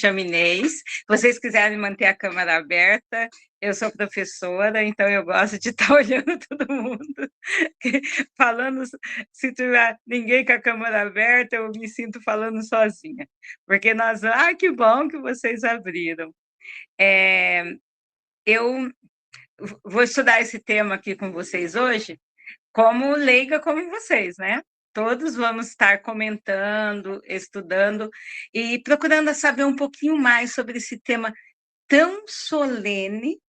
chamo Inês. Se vocês quiserem manter a câmera aberta, eu sou professora, então eu gosto de estar olhando todo mundo, falando. Se tiver ninguém com a câmera aberta, eu me sinto falando sozinha, porque nós... que bom que vocês abriram. Eu vou estudar esse tema aqui com vocês hoje, como leiga como vocês, né? Todos vamos estar comentando, estudando e procurando saber um pouquinho mais sobre esse tema tão solene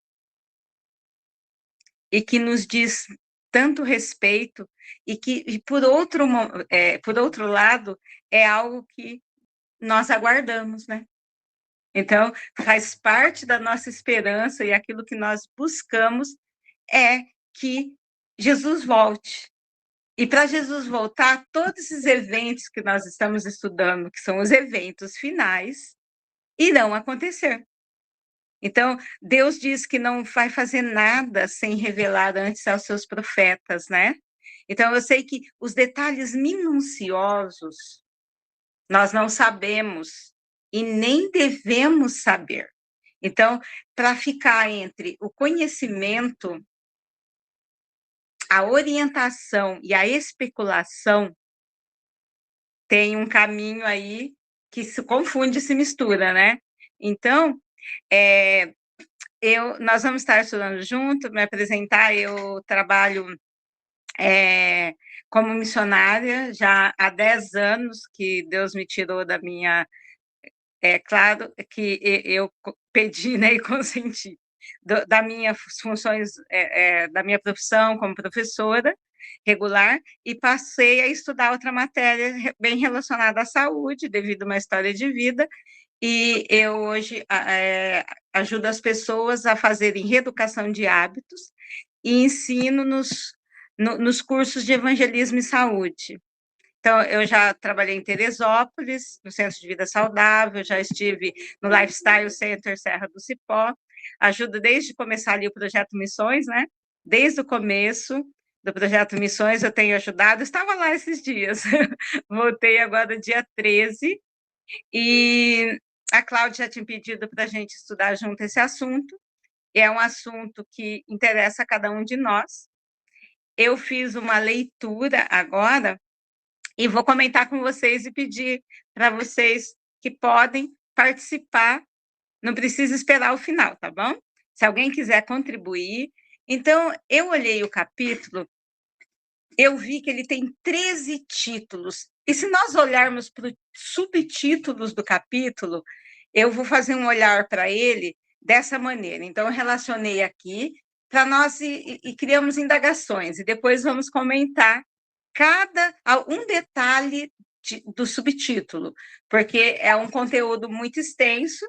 e que nos diz tanto respeito e que, por outro lado, é algo que nós aguardamos, né? Então, faz parte da nossa esperança e aquilo que nós buscamos é que Jesus volte. E para Jesus voltar, todos esses eventos que nós estamos estudando, que são os eventos finais, irão acontecer. Então, Deus diz que não vai fazer nada sem revelar antes aos seus profetas, né? Então, eu sei que os detalhes minuciosos nós não sabemos e nem devemos saber. Então, para ficar entre o conhecimento, a orientação e a especulação, tem um caminho aí que se confunde e se mistura, né? Então, nós vamos estar estudando junto, me apresentar. Eu trabalho como missionária já há 10 anos, que Deus me tirou da minha... claro que eu pedi, né, e consenti, das minhas funções, da minha profissão como professora regular, e passei a estudar outra matéria bem relacionada à saúde, devido a uma história de vida, e eu hoje ajudo as pessoas a fazerem reeducação de hábitos e ensino nos cursos de evangelismo e saúde. Então, eu já trabalhei em Teresópolis, no Centro de Vida Saudável, já estive no Lifestyle Center Serra do Cipó, ajudo desde começar ali o Projeto Missões, né? Desde o começo do Projeto Missões eu tenho ajudado, estava lá esses dias, voltei agora dia 13, e a Cláudia já tinha pedido para a gente estudar junto esse assunto, e é um assunto que interessa a cada um de nós. Eu fiz uma leitura agora, e vou comentar com vocês e pedir para vocês que podem participar, não precisa esperar o final, tá bom? Se alguém quiser contribuir. Então, eu olhei o capítulo, eu vi que ele tem 13 títulos, e se nós olharmos para os subtítulos do capítulo, eu vou fazer um olhar para ele dessa maneira. Então, eu relacionei aqui para nós e criamos indagações, e depois vamos comentar um detalhe do subtítulo, porque é um conteúdo muito extenso,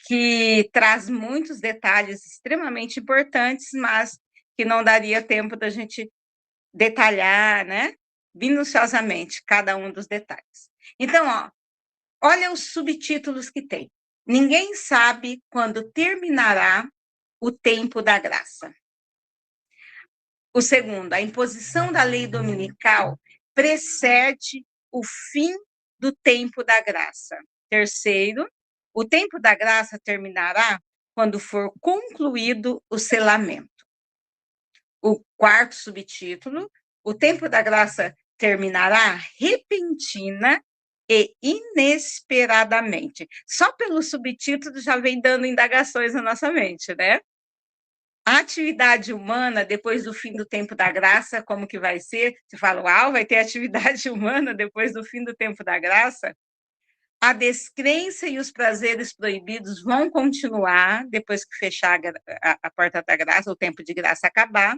que traz muitos detalhes extremamente importantes, mas que não daria tempo da gente detalhar, né, minuciosamente cada um dos detalhes. Então, olha os subtítulos que tem. Ninguém sabe quando terminará o tempo da graça. O segundo, a imposição da lei dominical precede o fim do tempo da graça. Terceiro, o tempo da graça terminará quando for concluído o selamento. O quarto subtítulo, o tempo da graça terminará repentina e inesperadamente. Só pelo subtítulo já vem dando indagações na nossa mente, né? A atividade humana, depois do fim do tempo da graça, como que vai ser? Você fala, uau, vai ter atividade humana depois do fim do tempo da graça? A descrença e os prazeres proibidos vão continuar depois que fechar a porta da graça, o tempo de graça acabar.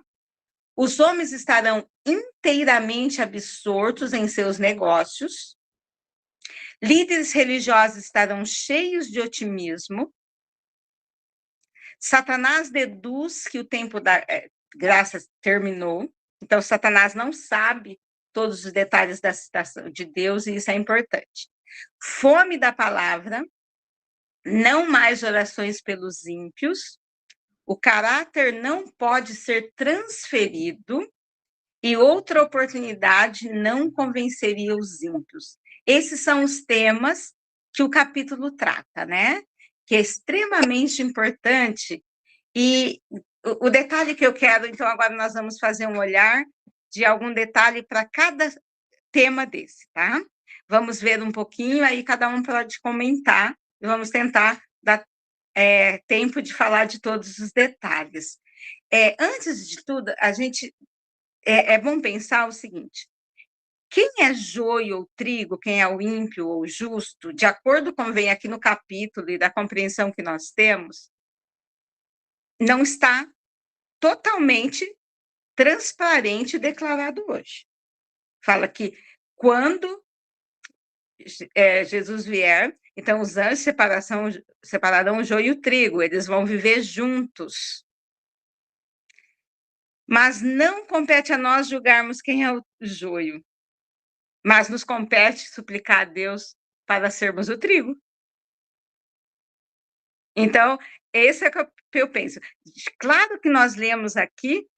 Os homens estarão inteiramente absortos em seus negócios. Líderes religiosos estarão cheios de otimismo. Satanás deduz que o tempo da graça terminou, então Satanás não sabe todos os detalhes da citação de Deus, e isso é importante. Fome da palavra, não mais orações pelos ímpios, o caráter não pode ser transferido, e outra oportunidade não convenceria os ímpios. Esses são os temas que o capítulo trata, né? Que é extremamente importante. E o detalhe que eu quero, então, agora nós vamos fazer um olhar de algum detalhe para cada tema desse, tá? Vamos ver um pouquinho, aí cada um pode comentar, e vamos tentar dar tempo de falar de todos os detalhes. Antes de tudo, a gente é bom pensar o seguinte: quem é joio ou trigo, quem é o ímpio ou justo, de acordo com vem aqui no capítulo e da compreensão que nós temos, não está totalmente transparente declarado hoje. Fala que quando Jesus vier, então os anjos separarão o joio e o trigo, eles vão viver juntos. Mas não compete a nós julgarmos quem é o joio, mas nos compete suplicar a Deus para sermos o trigo. Então, esse é o que eu penso. Claro que nós lemos aqui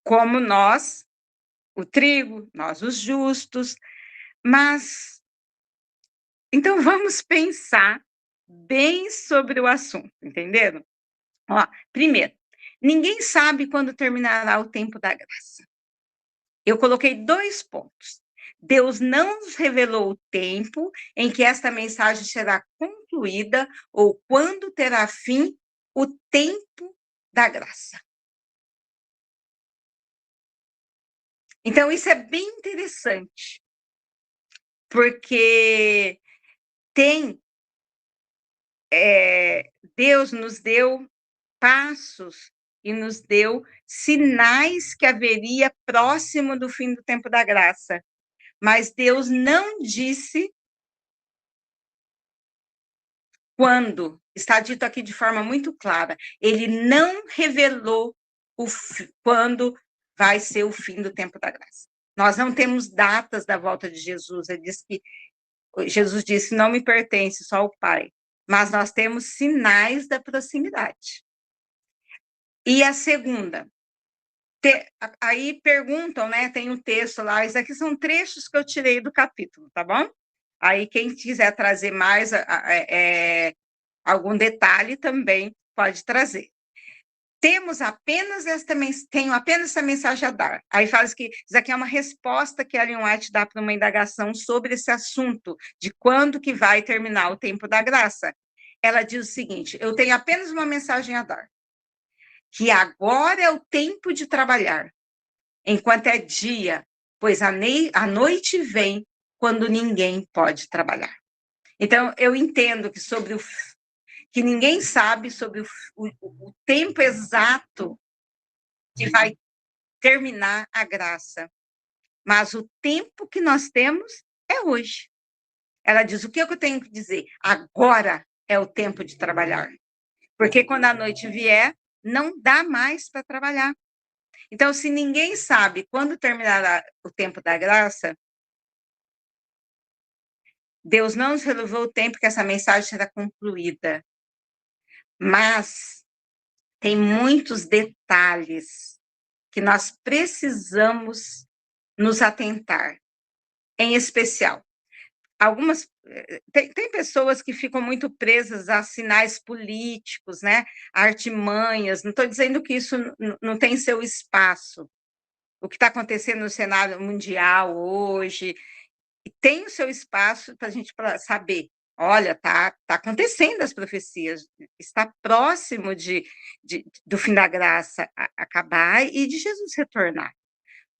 como nós, o trigo, nós os justos, mas então vamos pensar bem sobre o assunto, entenderam? Ó, primeiro, ninguém sabe quando terminará o tempo da graça. Eu coloquei 2 pontos. Deus não nos revelou o tempo em que esta mensagem será concluída ou quando terá fim o tempo da graça. Então, isso é bem interessante, porque Deus nos deu passos e nos deu sinais que haveria próximo do fim do tempo da graça. Mas Deus não disse quando. Está dito aqui de forma muito clara. Ele não revelou quando vai ser o fim do tempo da graça. Nós não temos datas da volta de Jesus. Jesus disse, não me pertence, só o Pai. Mas nós temos sinais da proximidade. E a segunda, aí perguntam, né? Tem um texto lá, isso aqui são trechos que eu tirei do capítulo, tá bom? Aí quem quiser trazer mais algum detalhe também pode trazer. Tenho apenas essa mensagem a dar. Aí fala que isso aqui é uma resposta que a Ellen White dá para uma indagação sobre esse assunto, de quando que vai terminar o tempo da graça. Ela diz o seguinte, eu tenho apenas uma mensagem a dar, que agora é o tempo de trabalhar, enquanto é dia, pois a noite vem quando ninguém pode trabalhar. Então, eu entendo que ninguém sabe sobre o tempo exato que vai terminar a graça, mas o tempo que nós temos é hoje. Ela diz, o que eu tenho que dizer? Agora é o tempo de trabalhar, porque quando a noite vier, não dá mais para trabalhar. Então, se ninguém sabe quando terminará o tempo da graça, Deus não nos revelou o tempo que essa mensagem será concluída. Mas tem muitos detalhes que nós precisamos nos atentar. Em especial, tem pessoas que ficam muito presas a sinais políticos, né? Artimanhas. Não estou dizendo que isso não tem seu espaço. O que está acontecendo no cenário mundial hoje tem o seu espaço para a gente saber. Olha, tá acontecendo as profecias, está próximo do fim da graça acabar e de Jesus retornar.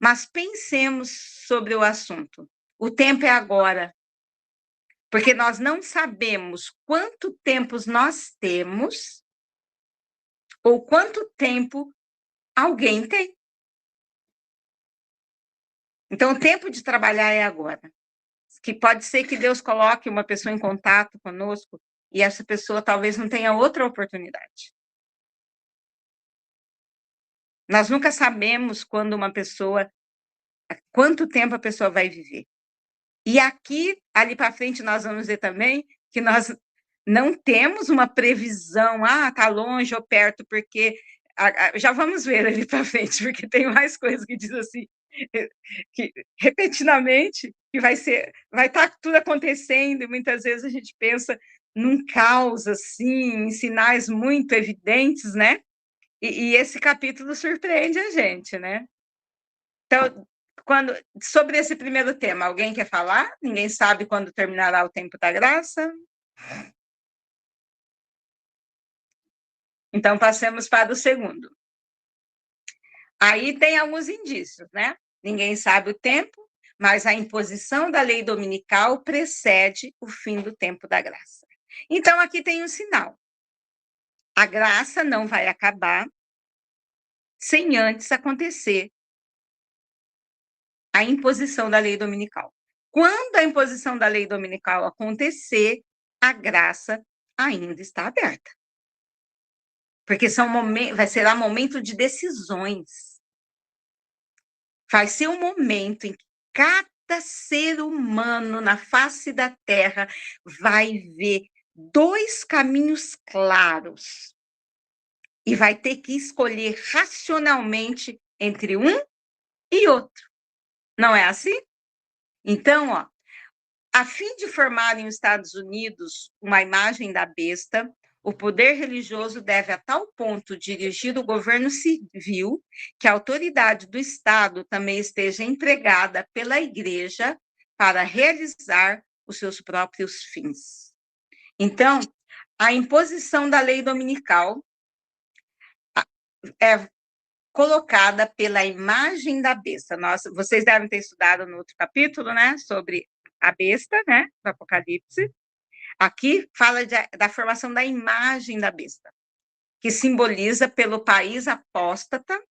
Mas pensemos sobre o assunto. O tempo é agora, porque nós não sabemos quanto tempo nós temos ou quanto tempo alguém tem. Então, o tempo de trabalhar é agora. Que pode ser que Deus coloque uma pessoa em contato conosco e essa pessoa talvez não tenha outra oportunidade. Nós nunca sabemos quanto tempo a pessoa vai viver. E aqui, ali para frente, nós vamos ver também que nós não temos uma previsão, tá longe ou perto, porque já vamos ver ali para frente, porque tem mais coisas que diz assim, que repetidamente, que vai estar tudo acontecendo, e muitas vezes a gente pensa num caos, assim, em sinais muito evidentes, né? E esse capítulo surpreende a gente, né? Então, sobre esse primeiro tema, alguém quer falar? Ninguém sabe quando terminará o tempo da graça? Então, passemos para o segundo. Aí tem alguns indícios, né? Ninguém sabe o tempo, mas a imposição da lei dominical precede o fim do tempo da graça. Então, aqui tem um sinal. A graça não vai acabar sem antes acontecer a imposição da lei dominical. Quando a imposição da lei dominical acontecer, a graça ainda está aberta. Porque vai ser um momento de decisões. Vai ser um momento em que cada ser humano na face da Terra vai ver dois caminhos claros e vai ter que escolher racionalmente entre um e outro. Não é assim? Então, ó, a fim de formar nos Estados Unidos uma imagem da besta, o poder religioso deve a tal ponto dirigir o governo civil que a autoridade do Estado também esteja empregada pela Igreja para realizar os seus próprios fins. Então, a imposição da lei dominical é colocada pela imagem da besta. Vocês devem ter estudado no outro capítulo, né, sobre a besta, né, do Apocalipse. Aqui fala da formação da imagem da besta, que simboliza pelo país apóstata,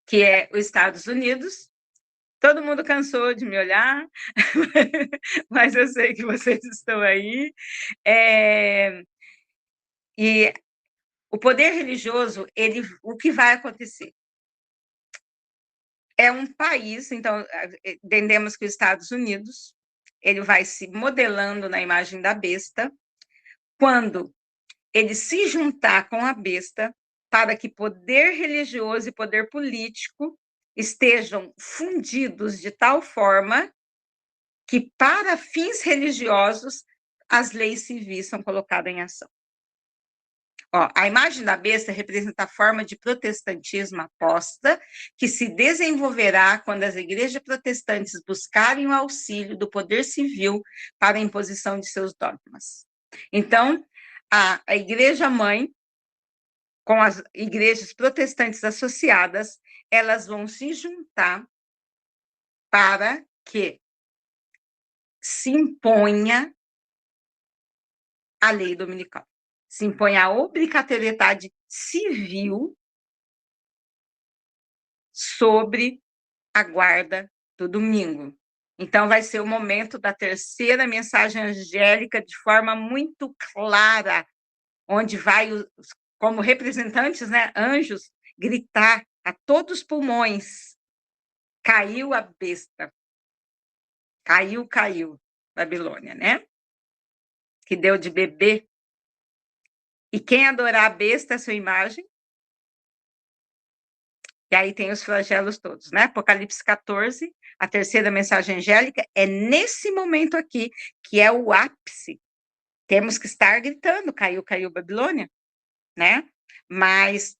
que é os Estados Unidos. Todo mundo cansou de me olhar, mas eu sei que vocês estão aí. E o poder religioso, o que vai acontecer? É um país, então, entendemos que os Estados Unidos, ele vai se modelando na imagem da besta, quando ele se juntar com a besta, para que poder religioso e poder político estejam fundidos de tal forma que, para fins religiosos, as leis civis são colocadas em ação. Ó, a imagem da besta representa a forma de protestantismo aposta que se desenvolverá quando as igrejas protestantes buscarem o auxílio do poder civil para a imposição de seus dogmas. Então, a igreja-mãe, com as igrejas protestantes associadas, elas vão se juntar para que se imponha a lei dominical, se imponha a obrigatoriedade civil sobre a guarda do domingo. Então, vai ser o momento da terceira mensagem angélica de forma muito clara, onde vai, como representantes, né, anjos, gritar a todos os pulmões: caiu a besta. Caiu, Babilônia, né? Que deu de beber. E quem adorar a besta, a sua imagem. E aí tem os flagelos todos, né? Apocalipse 14, a terceira mensagem angélica, é nesse momento aqui, que é o ápice. Temos que estar gritando: caiu, Babilônia, né? Mas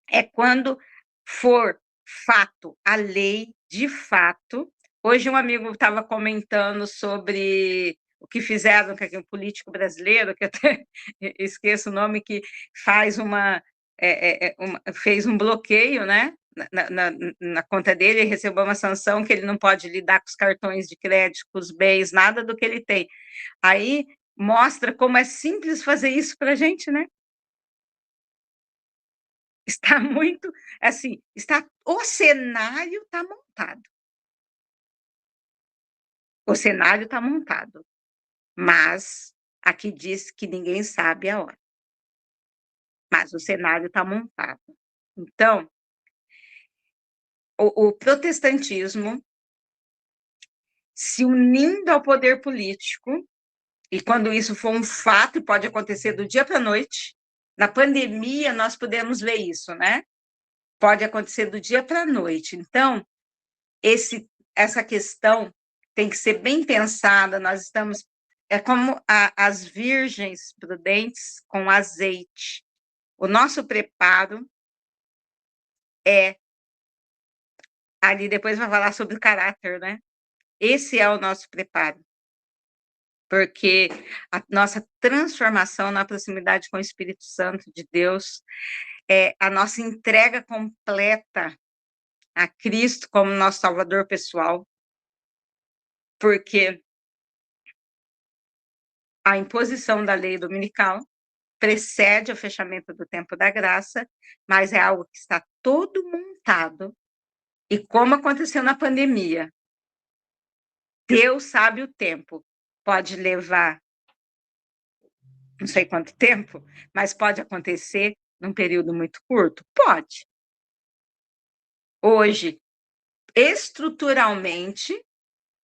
é quando for fato, a lei de fato. Hoje um amigo estava comentando sobre o que fizeram com um político brasileiro, que eu até esqueço o nome, que fez um bloqueio, né, na conta dele, recebeu uma sanção que ele não pode lidar com os cartões de crédito, com os bens, nada do que ele tem. Aí mostra como é simples fazer isso para a gente, né? Está muito, assim, o cenário está montado. O cenário está montado, mas aqui diz que ninguém sabe a hora. Mas o cenário está montado. Então, o protestantismo se unindo ao poder político, e quando isso for um fato, e pode acontecer do dia para a noite, na pandemia nós podemos ver isso, né? pode acontecer do dia para a noite. Então, essa questão tem que ser bem pensada. Nós estamos... É como as virgens prudentes com azeite. O nosso preparo é... Ali depois vai falar sobre o caráter, né? Esse é o nosso preparo. Porque a nossa transformação na proximidade com o Espírito Santo de Deus, é a nossa entrega completa a Cristo como nosso Salvador pessoal, porque a imposição da lei dominical precede o fechamento do tempo da graça, mas é algo que está todo montado, e como aconteceu na pandemia, Deus sabe o tempo, pode levar não sei quanto tempo, mas pode acontecer num período muito curto? Pode. Hoje, estruturalmente,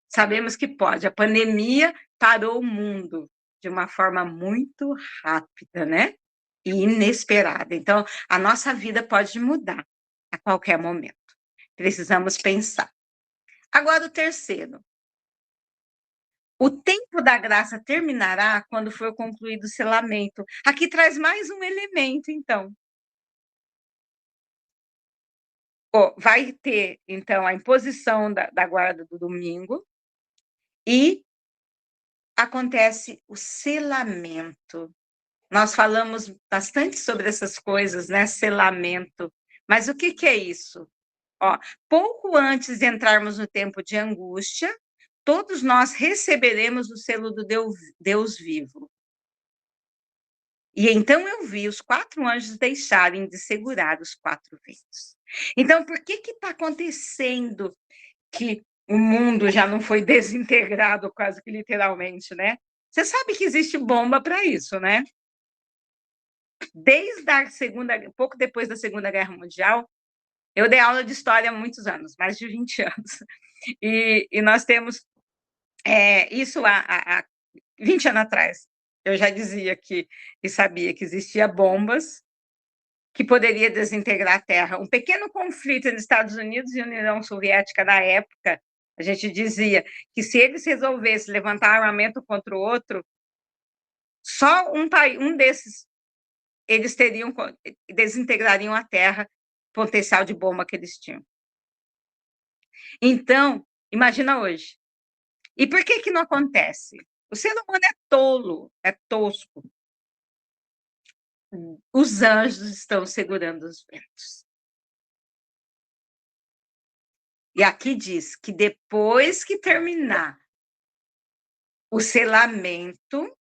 sabemos que pode. A pandemia parou o mundo de uma forma muito rápida, né? E inesperada. Então, a nossa vida pode mudar a qualquer momento. Precisamos pensar. Agora, o terceiro. O tempo da graça terminará quando for concluído o selamento. Aqui traz mais um elemento, então. Vai ter, então, a imposição da guarda do domingo e acontece o selamento. Nós falamos bastante sobre essas coisas, né? Selamento. Mas o que é isso? Pouco antes de entrarmos no tempo de angústia, todos nós receberemos o selo do Deus vivo. E então eu vi os 4 anjos deixarem de segurar os 4 ventos. Então, por que está acontecendo que o mundo já não foi desintegrado, quase que literalmente, né? Você sabe que existe bomba para isso, né? Desde a pouco depois da Segunda Guerra Mundial, eu dei aula de história há muitos anos, mais de 20 anos, e nós temos isso há 20 anos atrás. Eu já dizia e sabia que existia bombas que poderia desintegrar a Terra. Um pequeno conflito entre Estados Unidos e União Soviética na época, a gente dizia que se eles resolvessem levantar armamento contra o outro, só um desses, eles desintegrariam a Terra, potencial de bomba que eles tinham. Então, imagina hoje. E por que não acontece? O ser humano é tolo, é tosco. Os anjos estão segurando os ventos. E aqui diz que depois que terminar o selamento,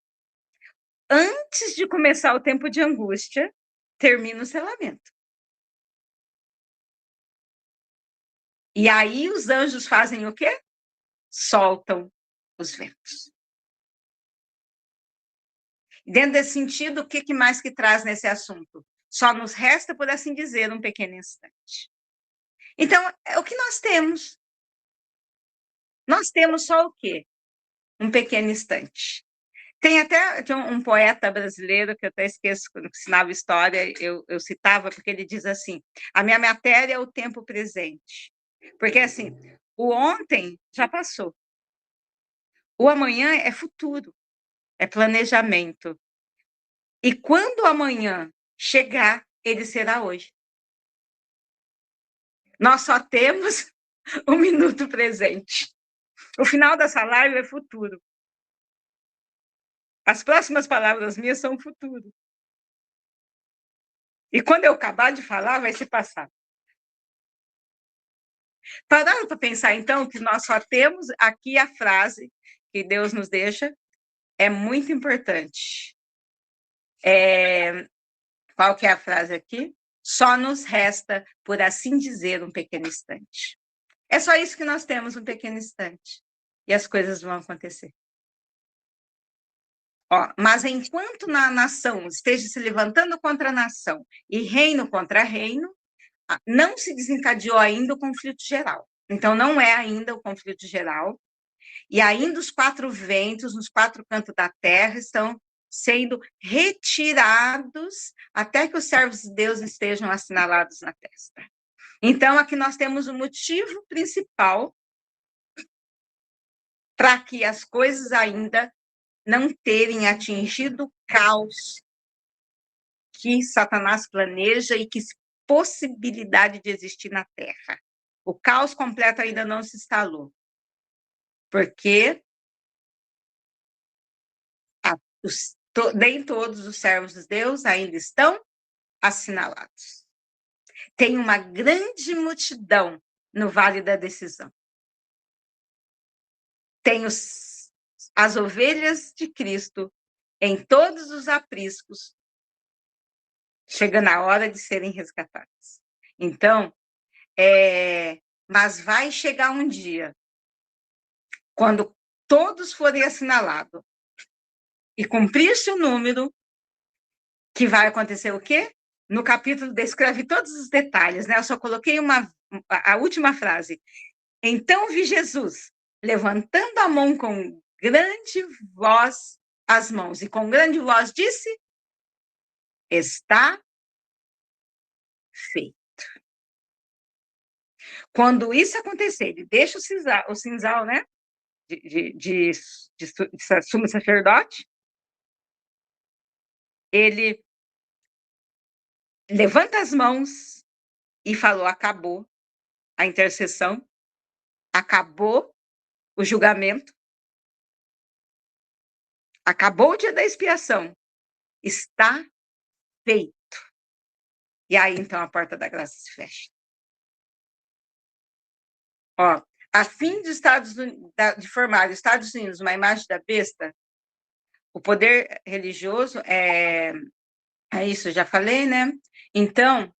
antes de começar o tempo de angústia, termina o selamento. E aí os anjos fazem o quê? Soltam os ventos. Dentro desse sentido, o que mais que traz nesse assunto? Só nos resta, por assim dizer, um pequeno instante. Então, é o que nós temos. Nós temos só o quê? Um pequeno instante. Tem até um poeta brasileiro, que eu até esqueço, quando ensinava história, eu citava, porque ele diz assim, a minha matéria é o tempo presente. Porque, assim, o ontem já passou. O amanhã é futuro, é planejamento. E quando o amanhã chegar, ele será hoje. Nós só temos o minuto presente. O final dessa live é futuro. As próximas palavras minhas são futuro. E quando eu acabar de falar, vai se passar. Parando para pensar, então, que nós só temos aqui a frase que Deus nos deixa, é muito importante. Qual que é a frase aqui? Só nos resta, por assim dizer, um pequeno instante. É só isso que nós temos, um pequeno instante. E as coisas vão acontecer. Mas enquanto na nação esteja se levantando contra a nação e reino contra reino, não se desencadeou ainda o conflito geral. Então, não é ainda o conflito geral. E ainda os 4 ventos, nos 4 cantos da terra, estão sendo retirados até que os servos de Deus estejam assinalados na testa. Então, aqui nós temos o motivo principal para que as coisas ainda não terem atingido o caos que Satanás planeja e que possibilidade de existir na Terra. O caos completo ainda não se instalou, porque nem todos os servos de Deus ainda estão assinalados. Tem uma grande multidão no Vale da Decisão. Tem as ovelhas de Cristo em todos os apriscos, chegando a hora de serem resgatadas. Então, mas vai chegar um dia, quando todos forem assinalados e cumprir-se o número, que vai acontecer o quê? No capítulo descreve todos os detalhes, né? Eu só coloquei a última frase. Então vi Jesus levantando a mão com grande voz as mãos, e com grande voz disse: está feito. Quando isso acontecer, ele deixa o cinzal, né? De sumo sacerdote, ele levanta as mãos e falou: acabou a intercessão, acabou o julgamento, acabou o dia da expiação, está feito. E aí, então, a porta da graça se fecha. Ó, a fim de formar os Estados Unidos uma imagem da besta, o poder religioso é isso, já falei, né? Então,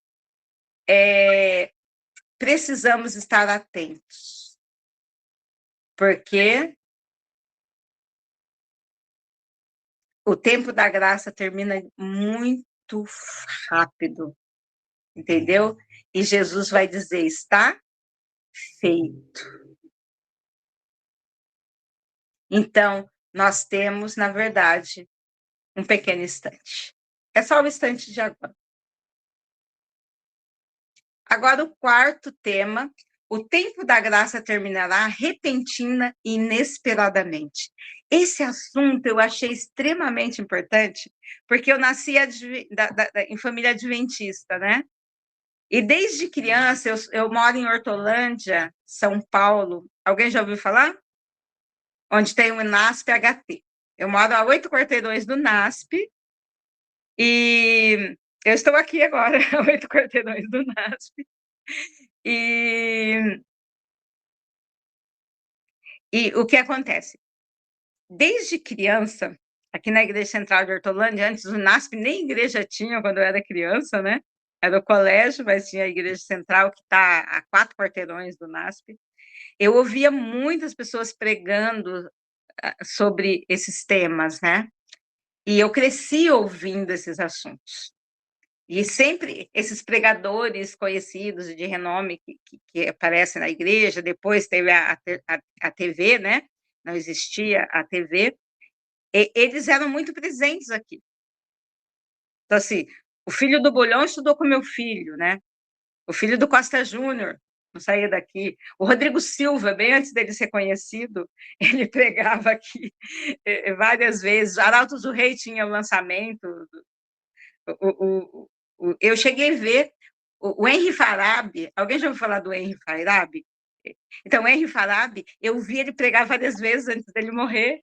precisamos estar atentos, porque o tempo da graça termina muito rápido, entendeu? E Jesus vai dizer: está feito. Então, nós temos, na verdade, um pequeno instante. É só um instante de agora. Agora, o quarto tema: o tempo da graça terminará repentina e inesperadamente. Esse assunto eu achei extremamente importante, porque eu nasci em família adventista, né? E desde criança, eu moro em Hortolândia, São Paulo. Alguém já ouviu falar? Onde tem o NASP HT. Eu moro a 8 quarteirões do NASP, e eu estou aqui agora, a 8 quarteirões do NASP. E o que acontece? Desde criança, aqui na Igreja Central de Hortolândia, antes do NASP, nem igreja tinha quando eu era criança, né? Era o colégio, mas tinha a Igreja Central, que está a 4 quarteirões do NASP. Eu ouvia muitas pessoas pregando sobre esses temas, né? E eu cresci ouvindo esses assuntos. E sempre esses pregadores conhecidos de renome que aparecem na igreja, depois teve a TV, né? Não existia a TV, eles eram muito presentes aqui. Então, assim, o filho do Bulhão estudou com meu filho, né? O filho do Costa Júnior não saía daqui. O Rodrigo Silva, bem antes dele ser conhecido, ele pregava aqui várias vezes. Arautos do Rei tinha o lançamento. Eu cheguei a ver o Henry Farabi. Alguém já ouviu falar do Henry Farabi? Então, o Henry Farabi, eu vi ele pregar várias vezes antes dele morrer.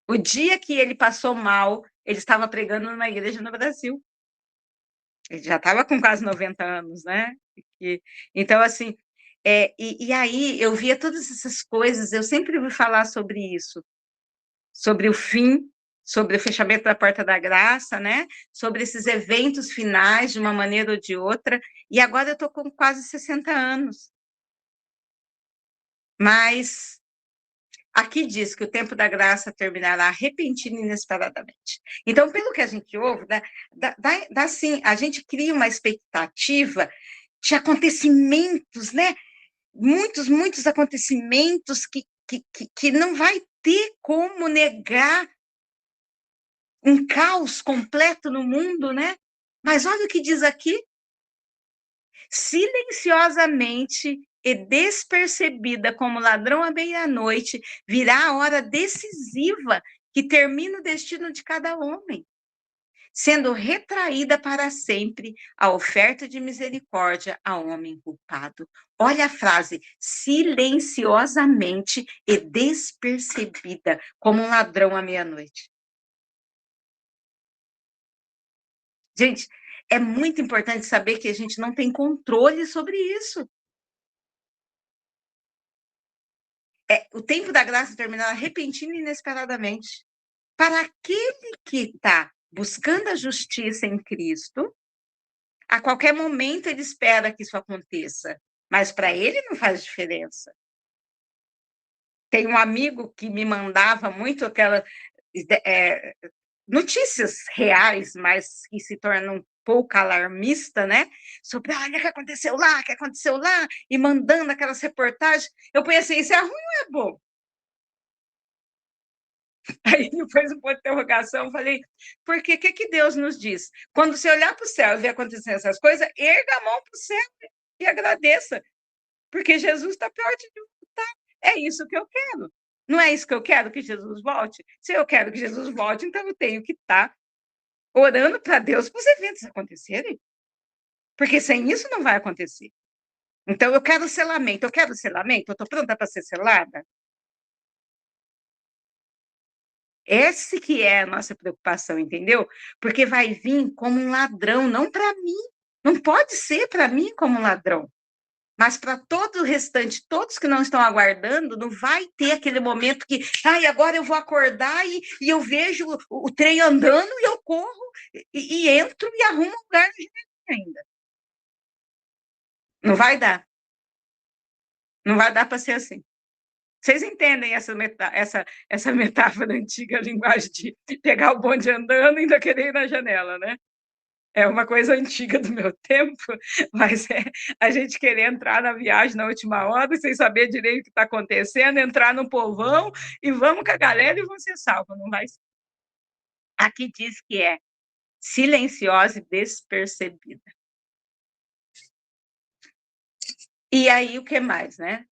O dia que ele passou mal, ele estava pregando numa igreja no Brasil. Ele já estava com quase 90 anos, né? Então, assim, e aí eu via todas essas coisas, eu sempre ouvi falar sobre isso, sobre o fim, sobre o fechamento da porta da graça, né? Sobre esses eventos finais, de uma maneira ou de outra, e agora eu estou com quase 60 anos. Mas aqui diz que o tempo da graça terminará repentina e inesperadamente. Então, pelo que a gente ouve, né, assim, a gente cria uma expectativa de acontecimentos, né? Muitos acontecimentos que não vai ter como negar um caos completo no mundo, né? Mas olha o que diz aqui. silenciosamente e despercebida como ladrão à meia-noite, virá a hora decisiva que termina o destino de cada homem, sendo retraída para sempre a oferta de misericórdia ao homem culpado. Olha a frase, silenciosamente e despercebida, como um ladrão à meia-noite. Gente, é muito importante saber que a gente não tem controle sobre isso. O tempo da graça terminará repentina e inesperadamente. Para aquele que está buscando a justiça em Cristo, a qualquer momento ele espera que isso aconteça, mas para ele não faz diferença. Tem um amigo que me mandava muito aquelas notícias reais, mas que se tornam um pouco alarmista, né? Sobre, olha o que aconteceu lá, o que aconteceu lá, e mandando aquelas reportagens. Eu pensei, isso é ruim ou é bom? Aí depois um ponto de interrogação, eu falei, porque o que Deus nos diz? Quando você olhar para o céu e ver acontecendo essas coisas, erga a mão para o céu e agradeça, porque Jesus está perto de voltar. É isso que eu quero. Não é isso que eu quero, que Jesus volte? Se eu quero que Jesus volte, então eu tenho que estar orando para Deus para os eventos acontecerem. Porque sem isso não vai acontecer. Então eu quero selamento, eu estou pronta para ser selada? Essa que é a nossa preocupação, entendeu? Porque vai vir como um ladrão, não para mim. Não pode ser para mim como um ladrão. Mas para todo o restante, todos que não estão aguardando, não vai ter aquele momento que, agora eu vou acordar e eu vejo o trem andando e eu corro e entro e arrumo um lugar na janelinha ainda. Não vai dar. Não vai dar para ser assim. Vocês entendem essa metáfora antiga, a linguagem de pegar o bonde andando e ainda querer ir na janela, né? É uma coisa antiga do meu tempo, mas a gente querer entrar na viagem na última hora, sem saber direito o que está acontecendo, entrar no povão e vamos com a galera e vão ser salvos, não vai ser. Aqui diz que é silenciosa e despercebida. E aí, o que mais, né?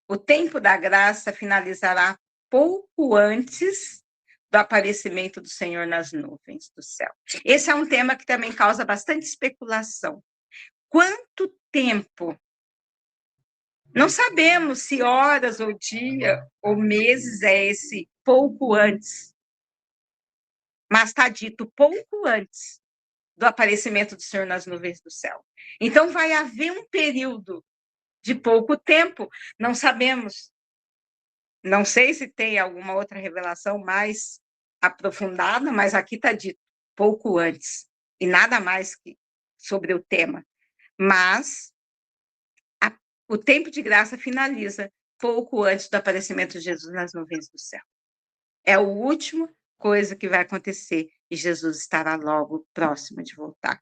O tempo da graça finalizará pouco antes do aparecimento do Senhor nas nuvens do céu. Esse é um tema que também causa bastante especulação. Quanto tempo? Não sabemos se horas ou dia ou meses é esse pouco antes, mas está dito pouco antes do aparecimento do Senhor nas nuvens do céu. Então vai haver um período de pouco tempo, não sabemos. Não sei se tem alguma outra revelação mais aprofundada, mas aqui está dito pouco antes, e nada mais que sobre o tema. Mas o tempo de graça finaliza pouco antes do aparecimento de Jesus nas nuvens do céu. É a última coisa que vai acontecer e Jesus estará logo próximo de voltar.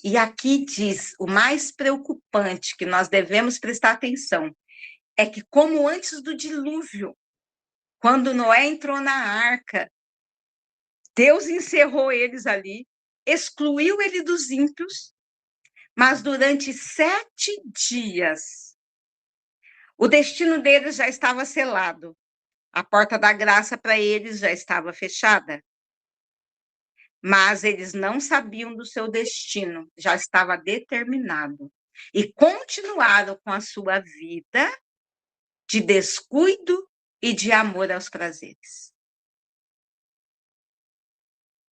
E aqui diz, o mais preocupante que nós devemos prestar atenção é que, como antes do dilúvio, quando Noé entrou na arca, Deus encerrou eles ali, excluiu ele dos ímpios, mas durante 7 dias, o destino deles já estava selado. A porta da graça para eles já estava fechada. Mas eles não sabiam do seu destino, já estava determinado. E continuaram com a sua vida de descuido e de amor aos prazeres.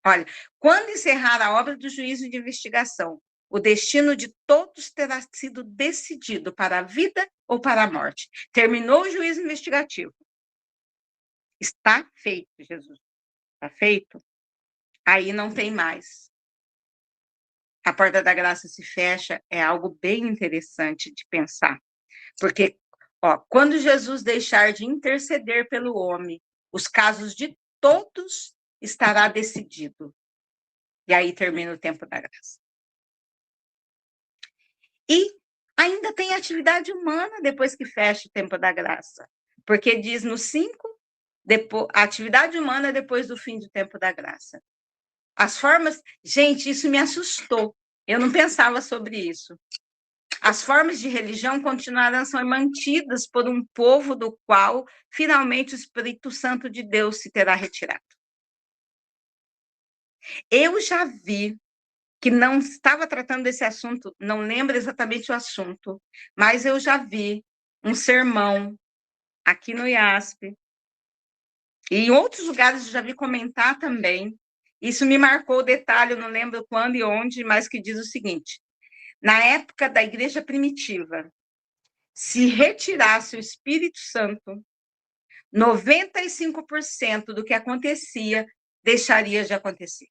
Olha, quando encerrar a obra do juízo de investigação, o destino de todos terá sido decidido para a vida ou para a morte. Terminou o juízo investigativo. Está feito, Jesus. Está feito? Aí não tem mais. A porta da graça se fecha, é algo bem interessante de pensar. Porque, quando Jesus deixar de interceder pelo homem, os casos de todos estará decidido. E aí termina o tempo da graça. E ainda tem atividade humana depois que fecha o tempo da graça. Porque diz no 5, a atividade humana depois do fim do tempo da graça. As formas... Gente, isso me assustou. Eu não pensava sobre isso. As formas de religião continuaram a ser mantidas por um povo do qual, finalmente, o Espírito Santo de Deus se terá retirado. Eu já vi que não estava tratando desse assunto, não lembro exatamente o assunto, mas eu já vi um sermão aqui no IASP, e em outros lugares eu já vi comentar também. Isso me marcou o detalhe, eu não lembro quando e onde, mas que diz o seguinte: na época da igreja primitiva, se retirasse o Espírito Santo, 95% do que acontecia deixaria de acontecer.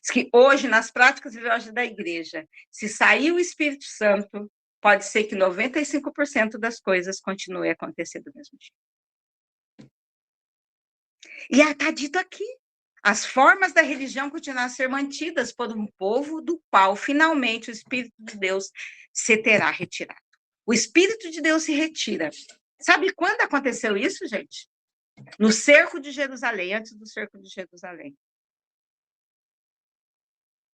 Diz que hoje, nas práticas religiosas da igreja, se sair o Espírito Santo, pode ser que 95% das coisas continuem a acontecer do mesmo jeito. E está dito aqui: as formas da religião continuam a ser mantidas por um povo do qual, finalmente, o Espírito de Deus se terá retirado. O Espírito de Deus se retira. Sabe quando aconteceu isso, gente? No cerco de Jerusalém, antes do cerco de Jerusalém.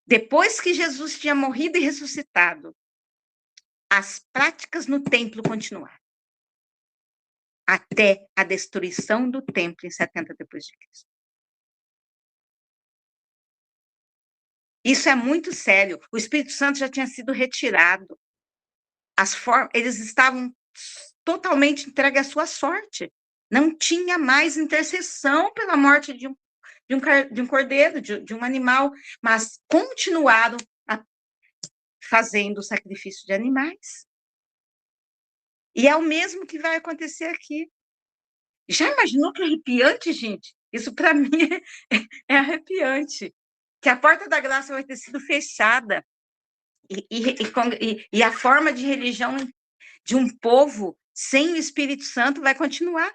Depois que Jesus tinha morrido e ressuscitado, as práticas no templo continuaram. Até a destruição do templo em 70 depois de Cristo. Isso é muito sério. O Espírito Santo já tinha sido retirado. Eles estavam totalmente entregues à sua sorte. Não tinha mais intercessão pela morte de um cordeiro, de um animal, mas continuaram fazendo o sacrifício de animais. E é o mesmo que vai acontecer aqui. Já imaginou que arrepiante, gente? Isso, para mim, é arrepiante. Que a porta da graça vai ter sido fechada. E a forma de religião de um povo sem o Espírito Santo vai continuar.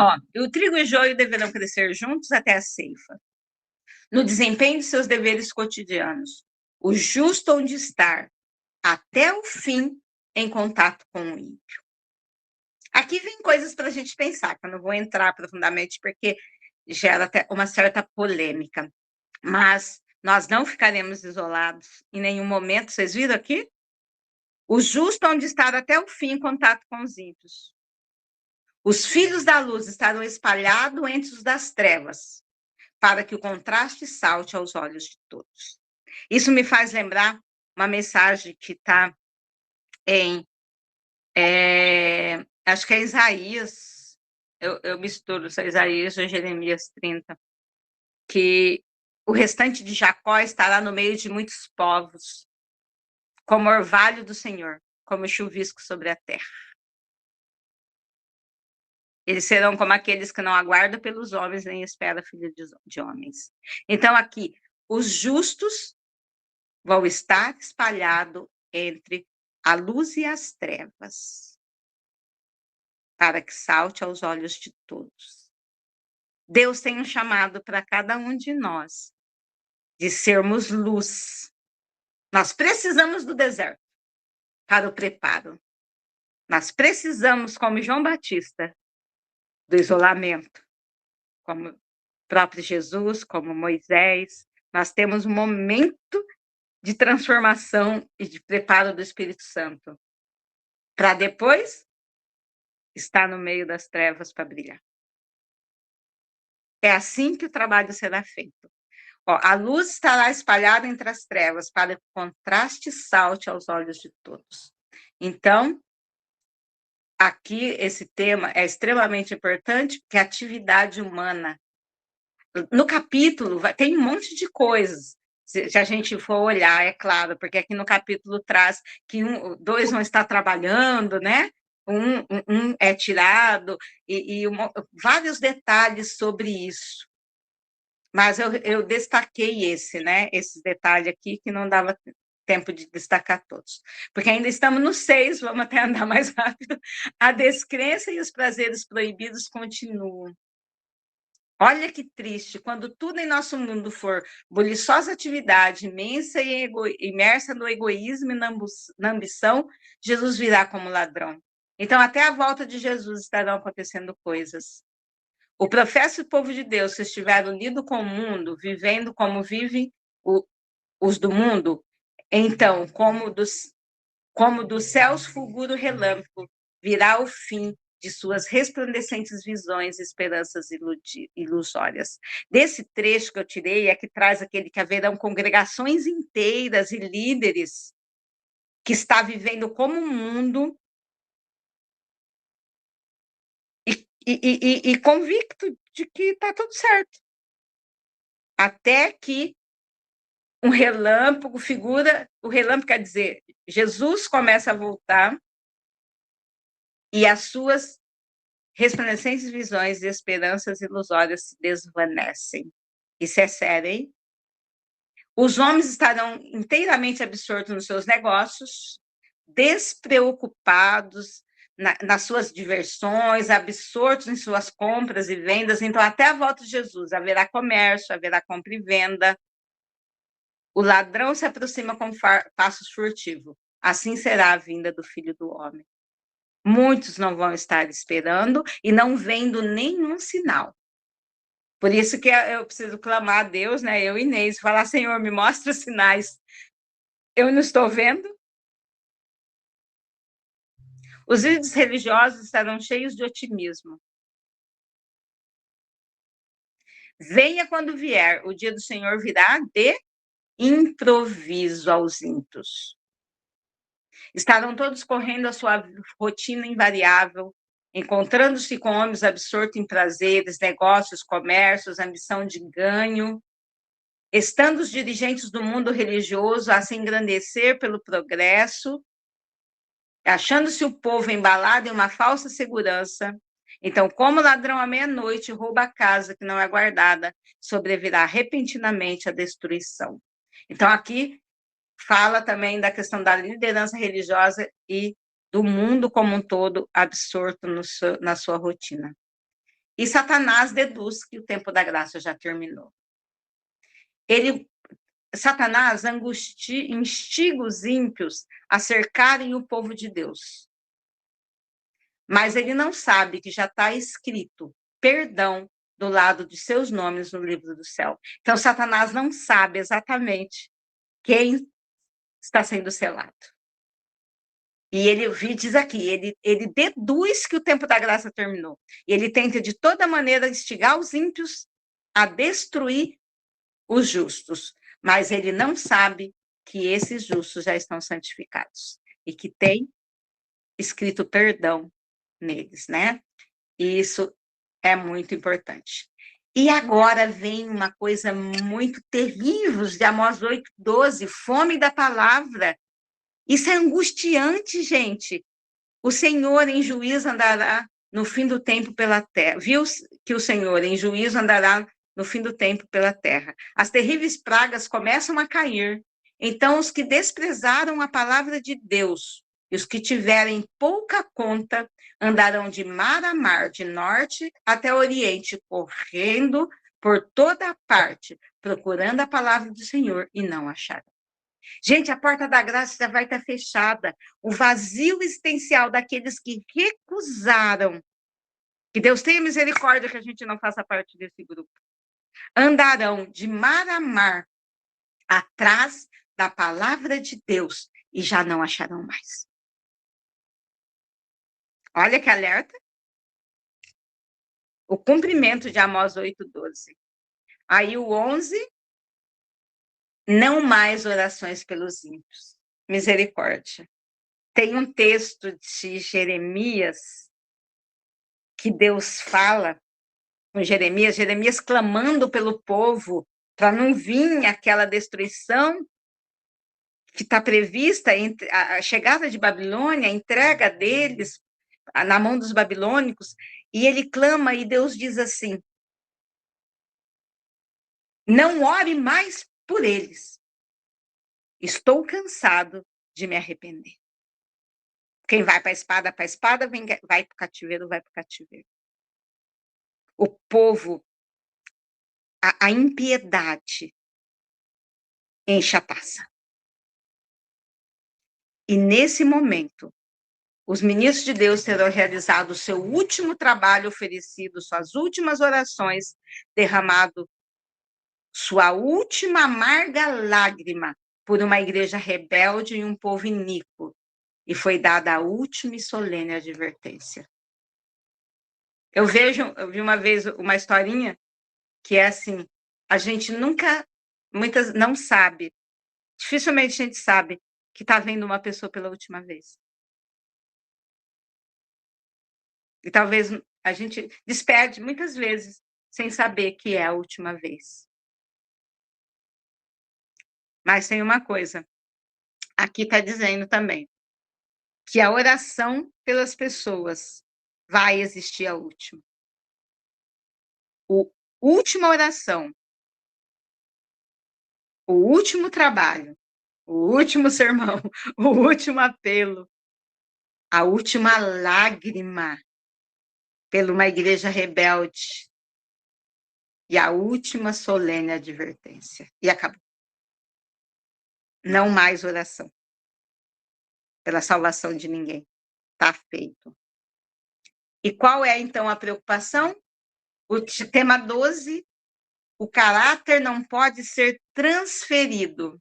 Ó, o trigo e o joio deverão crescer juntos até a ceifa. No desempenho de seus deveres cotidianos, o justo onde estar até o fim em contato com o ímpio. Aqui vem coisas para a gente pensar, que eu não vou entrar profundamente, porque gera até uma certa polêmica. Mas nós não ficaremos isolados em nenhum momento. Vocês viram aqui? O justo onde estar até o fim em contato com os ímpios. Os filhos da luz estarão espalhados entre os das trevas, para que o contraste salte aos olhos de todos. Isso me faz lembrar uma mensagem que está em, acho que é Isaías, eu misturo se é Isaías ou Jeremias 30, que o restante de Jacó estará no meio de muitos povos, como orvalho do Senhor, como chuvisco sobre a terra. Eles serão como aqueles que não aguardam pelos homens, nem esperam filho de homens. Então, aqui, os justos vão estar espalhados entre a luz e as trevas, para que salte aos olhos de todos. Deus tem um chamado para cada um de nós, de sermos luz. Nós precisamos do deserto para o preparo. Nós precisamos, como João Batista, do isolamento, como o próprio Jesus, como Moisés. Nós temos um momento de transformação e de preparo do Espírito Santo, para depois estar no meio das trevas para brilhar. É assim que o trabalho será feito. Ó, a luz estará espalhada entre as trevas, para que o contraste salte aos olhos de todos. Então, aqui esse tema é extremamente importante, porque a atividade humana. No capítulo tem um monte de coisas, se a gente for olhar, é claro, porque aqui no capítulo traz que dois vão estar trabalhando, né? Um é tirado, vários detalhes sobre isso. Mas eu destaquei né? Esses detalhes aqui, que não dava tempo de destacar todos. Porque ainda estamos no 6, vamos até andar mais rápido. A descrença e os prazeres proibidos continuam. Olha que triste, quando tudo em nosso mundo for buliçosa atividade, imensa e imersa no egoísmo e na ambição, Jesus virá como ladrão. Então, até a volta de Jesus estarão acontecendo coisas. O professo e o povo de Deus, se estiver unido com o mundo, vivendo como vivem os do mundo, então, como dos céus fulgura o relâmpago, virá o fim de suas resplandecentes visões e esperanças ilusórias. Desse trecho que eu tirei é que traz aquele que haverão congregações inteiras e líderes que está vivendo como um mundo e convicto de que está tudo certo. Até que um relâmpago o relâmpago quer dizer, Jesus começa a voltar e as suas resplandecentes visões e esperanças ilusórias se desvanecem. Isso é sério, hein? Os homens estarão inteiramente absortos nos seus negócios, despreocupados nas suas diversões, absortos em suas compras e vendas. Então, até a volta de Jesus, haverá comércio, haverá compra e venda. O ladrão se aproxima com passos furtivos. Assim será a vinda do Filho do Homem. Muitos não vão estar esperando e não vendo nenhum sinal. Por isso que eu preciso clamar a Deus, né? Eu e Inês, falar, Senhor, me mostra os sinais. Eu não estou vendo. Os líderes religiosos estarão cheios de otimismo. Venha quando vier, o dia do Senhor virá de improviso aos ímpios. Estarão todos correndo a sua rotina invariável, encontrando-se com homens absortos em prazeres, negócios, comércios, ambição de ganho, estando os dirigentes do mundo religioso a se engrandecer pelo progresso, achando-se o povo embalado em uma falsa segurança. Então, como o ladrão à meia-noite rouba a casa que não é guardada, sobrevirá repentinamente a destruição. Então, aqui fala também da questão da liderança religiosa e do mundo como um todo absorto na sua rotina. E Satanás deduz que o tempo da graça já terminou. Satanás instiga os ímpios a cercarem o povo de Deus. Mas ele não sabe que já está escrito perdão do lado de seus nomes no livro do céu. Então, Satanás não sabe exatamente quem está sendo selado. E ele diz aqui, ele deduz que o tempo da graça terminou. E ele tenta, de toda maneira, instigar os ímpios a destruir os justos. Mas ele não sabe que esses justos já estão santificados. E que tem escrito perdão neles, né? E isso é muito importante. E agora vem uma coisa muito terrível, de Amós 8:12, fome da palavra. Isso é angustiante, gente. O Senhor em juízo andará no fim do tempo pela terra. Viu que o Senhor em juízo andará no fim do tempo pela terra. As terríveis pragas começam a cair. Então, os que desprezaram a palavra de Deus e os que tiverem pouca conta andarão de mar a mar, de norte até oriente, correndo por toda a parte, procurando a palavra do Senhor e não acharão. Gente, a porta da graça já vai estar fechada. O vazio existencial daqueles que recusaram, que Deus tenha misericórdia que a gente não faça parte desse grupo, andarão de mar a mar atrás da palavra de Deus e já não acharão mais. Olha que alerta. O cumprimento de Amós 8:12. Aí o 11, não mais orações pelos ímpios. Misericórdia. Tem um texto de Jeremias que Deus fala com Jeremias clamando pelo povo para não vir aquela destruição que está prevista, a chegada de Babilônia, a entrega deles na mão dos babilônicos, e ele clama e Deus diz assim: não ore mais por eles. Estou cansado de me arrepender. Quem vai para a espada, vai para o cativeiro, vai para o cativeiro. O povo, a impiedade enche a taça. E nesse momento, os ministros de Deus terão realizado o seu último trabalho, oferecido suas últimas orações, derramado sua última amarga lágrima por uma igreja rebelde e um povo iníquo, e foi dada a última e solene advertência. Eu vi uma vez uma historinha que é assim, a gente muitas não sabe, dificilmente a gente sabe que está vendo uma pessoa pela última vez. E talvez a gente despede muitas vezes sem saber que é a última vez. Mas tem uma coisa, aqui está dizendo também, que a oração pelas pessoas vai existir a última. Última oração, o último trabalho, o último sermão, o último apelo, a última lágrima pela uma igreja rebelde e a última solene advertência. E acabou. Não mais oração pela salvação de ninguém. Está feito. E qual é, então, a preocupação? O tema 12, o caráter não pode ser transferido.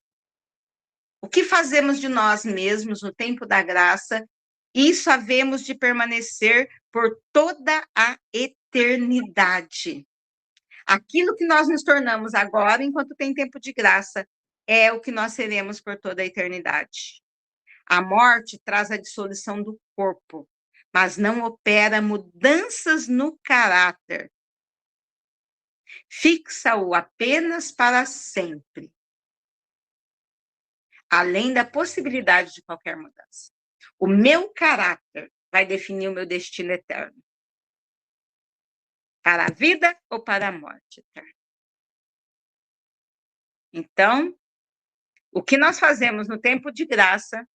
O que fazemos de nós mesmos no tempo da graça, isso havemos de permanecer por toda a eternidade. Aquilo que nós nos tornamos agora, enquanto tem tempo de graça, é o que nós seremos por toda a eternidade. A morte traz a dissolução do corpo, mas não opera mudanças no caráter. Fixa-o apenas para sempre, além da possibilidade de qualquer mudança. O meu caráter vai definir o meu destino eterno. Para a vida ou para a morte eterna. Então, o que nós fazemos no tempo de graça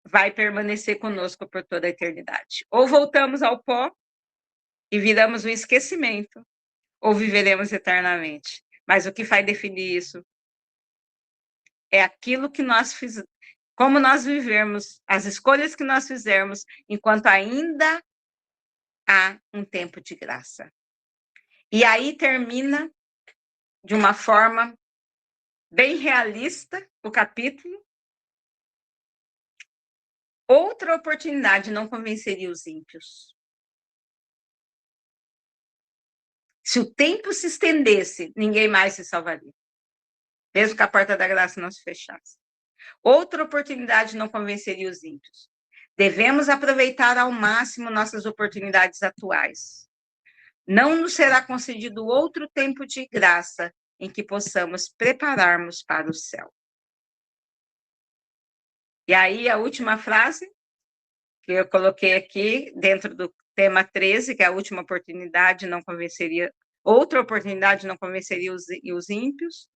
vai permanecer conosco por toda a eternidade. Ou voltamos ao pó e viramos um esquecimento, ou viveremos eternamente. Mas o que vai definir isso é aquilo que nós fizemos, como nós vivemos, as escolhas que nós fizermos, enquanto ainda há um tempo de graça. E aí termina de uma forma bem realista o capítulo. Outra oportunidade não convenceria os ímpios. Se o tempo se estendesse, ninguém mais se salvaria. Mesmo que a porta da graça não se fechasse. Outra oportunidade não convenceria os ímpios. Devemos aproveitar ao máximo nossas oportunidades atuais. Não nos será concedido outro tempo de graça em que possamos prepararmos para o céu. E aí, a última frase que eu coloquei aqui, dentro do tema 13, que é a última oportunidade não convenceria, outra oportunidade não convenceria os ímpios,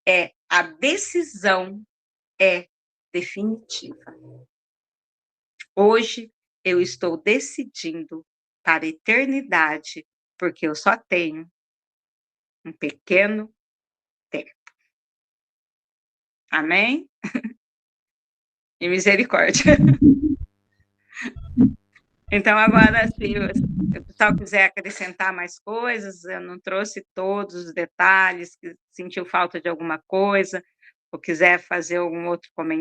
é a decisão é definitiva. Hoje eu estou decidindo para a eternidade, porque eu só tenho um pequeno tempo. Amém? E misericórdia. Então, agora, se o pessoal quiser acrescentar mais coisas, eu não trouxe todos os detalhes, que sentiu falta de alguma coisa, ou quiser fazer algum outro comentário,